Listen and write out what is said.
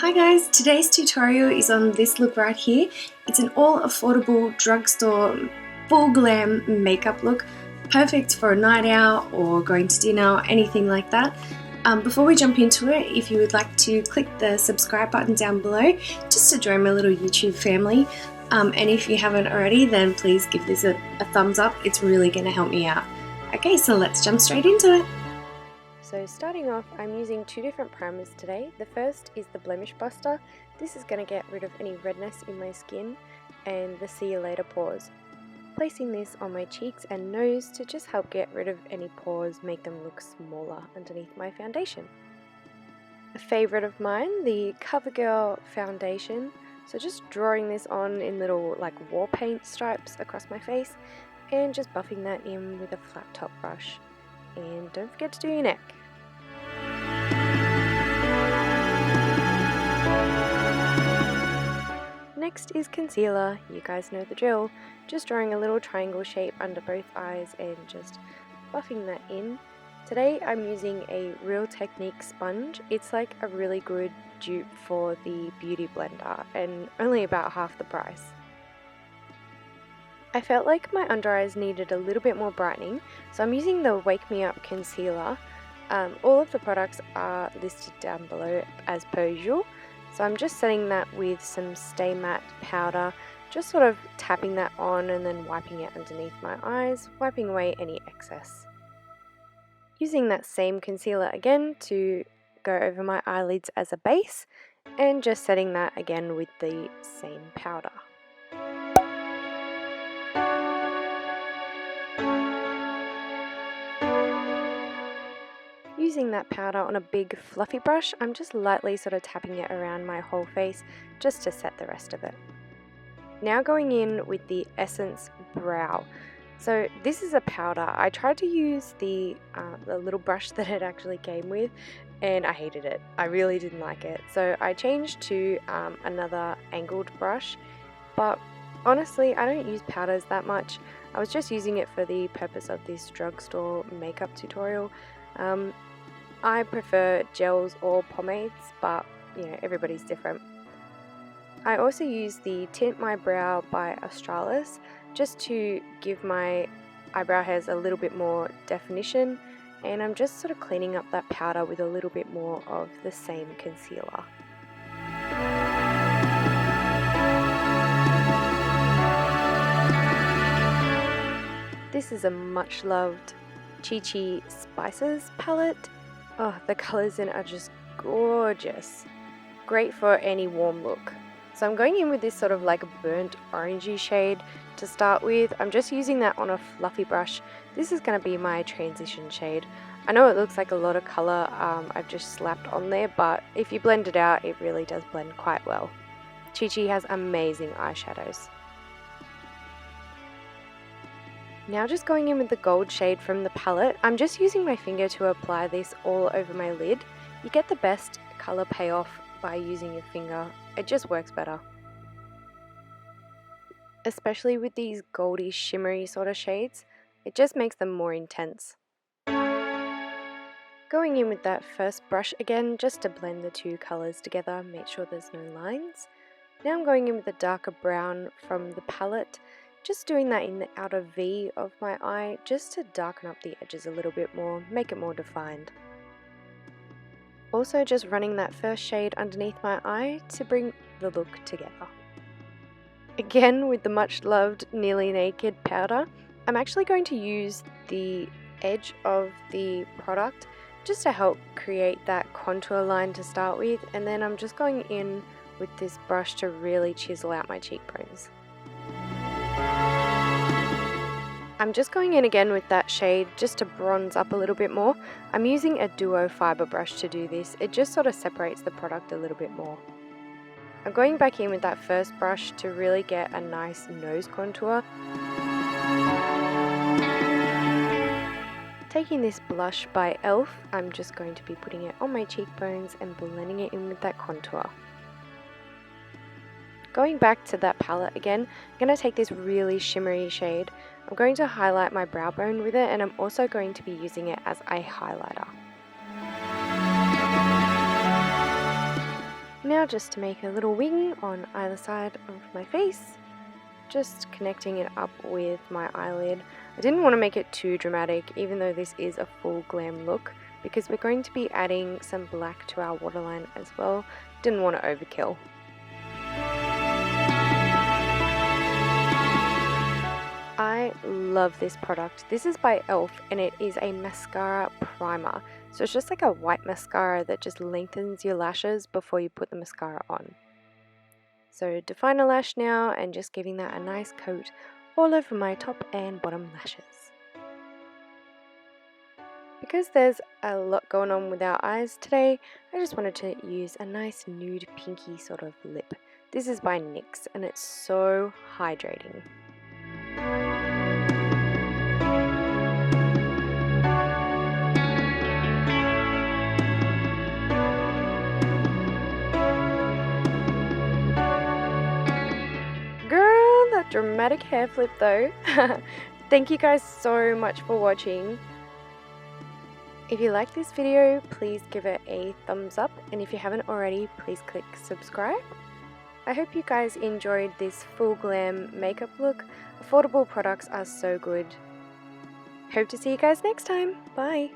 Hi guys, today's tutorial is on this look right here. It's an all affordable drugstore full glam makeup look, perfect for a night out or going to dinner or anything like that. Before we jump into it, if you would like to click the subscribe button down below just to join my little YouTube family. And if you haven't already, then please give this a thumbs up. It's really going to help me out. Okay, so let's jump straight into it. So starting off, I'm using two different primers today. The first is the Blemish Buster. This is going to get rid of any redness in my skin and the See You Later pores. Placing this on my cheeks and nose to just help get rid of any pores, make them look smaller underneath my foundation. A favourite of mine, the CoverGirl foundation. So just drawing this on in little like war paint stripes across my face and just buffing that in with a flat top brush. And don't forget to do your neck. Next is concealer. You guys know the drill. Just drawing a little triangle shape under both eyes and just buffing that in. Today I'm using a Real Technique sponge. It's like a really good dupe for the Beauty Blender and only about half the price. I felt like my under eyes needed a little bit more brightening, so I'm using the Wake Me Up concealer. All of the products are listed down below as per usual. So I'm just setting that with some Stay Matte powder, just sort of tapping that on and then wiping it underneath my eyes, wiping away any excess. Using that same concealer again to go over my eyelids as a base, and just setting that again with the same powder. Using that powder on a big fluffy brush, I'm just lightly sort of tapping it around my whole face just to set the rest of it. Now going in with the Essence Brow. So this is a powder. I tried to use the little brush that it actually came with and I hated it. I really didn't like it. So I changed to another angled brush, but honestly I don't use powders that much. I was just using it for the purpose of this drugstore makeup tutorial. I prefer gels or pomades, but you know, everybody's different. I also use the Tint My Brow by Australis just to give my eyebrow hairs a little bit more definition, and I'm just sort of cleaning up that powder with a little bit more of the same concealer. This is a much loved Chi Chi Spices palette. Oh, the colours in it are just gorgeous. Great for any warm look. So I'm going in with this sort of like burnt orangey shade to start with. I'm just using that on a fluffy brush. This is going to be my transition shade. I know it looks like a lot of colour I've just slapped on there, but if you blend it out, it really does blend quite well. Chi Chi has amazing eyeshadows. Now just going in with the gold shade from the palette, I'm just using my finger to apply this all over my lid. You get the best colour payoff by using your finger, it just works better. Especially with these goldy shimmery sort of shades, it just makes them more intense. Going in with that first brush again, just to blend the two colours together, make sure there's no lines. Now I'm going in with the darker brown from the palette. Just doing that in the outer V of my eye, just to darken up the edges a little bit more, make it more defined. Also just running that first shade underneath my eye to bring the look together. Again with the much loved Nearly Naked powder, I'm actually going to use the edge of the product just to help create that contour line to start with, and then I'm just going in with this brush to really chisel out my cheekbones. I'm just going in again with that shade just to bronze up a little bit more. I'm using a duo fiber brush to do this. It just sort of separates the product a little bit more. I'm going back in with that first brush to really get a nice nose contour. Taking this blush by e.l.f, I'm just going to be putting it on my cheekbones and blending it in with that contour. Going back to that palette again, I'm going to take this really shimmery shade. I'm going to highlight my brow bone with it, and I'm also going to be using it as a highlighter. Now just to make a little wing on either side of my face, just connecting it up with my eyelid. I didn't want to make it too dramatic, even though this is a full glam look, because we're going to be adding some black to our waterline as well. Didn't want to overkill. I love this product. This is by e.l.f. and it is a mascara primer. So it's just like a white mascara that just lengthens your lashes before you put the mascara on. So define a lash now and just giving that a nice coat all over my top and bottom lashes. Because there's a lot going on with our eyes today, I just wanted to use a nice nude pinky sort of lip. This is by NYX and it's so hydrating. Girl, that dramatic hair flip though. Thank you guys so much for watching. If you like this video, please give it a thumbs up, and if you haven't already, please click subscribe. I hope you guys enjoyed this full glam makeup look. Affordable products are so good. Hope to see you guys next time. Bye!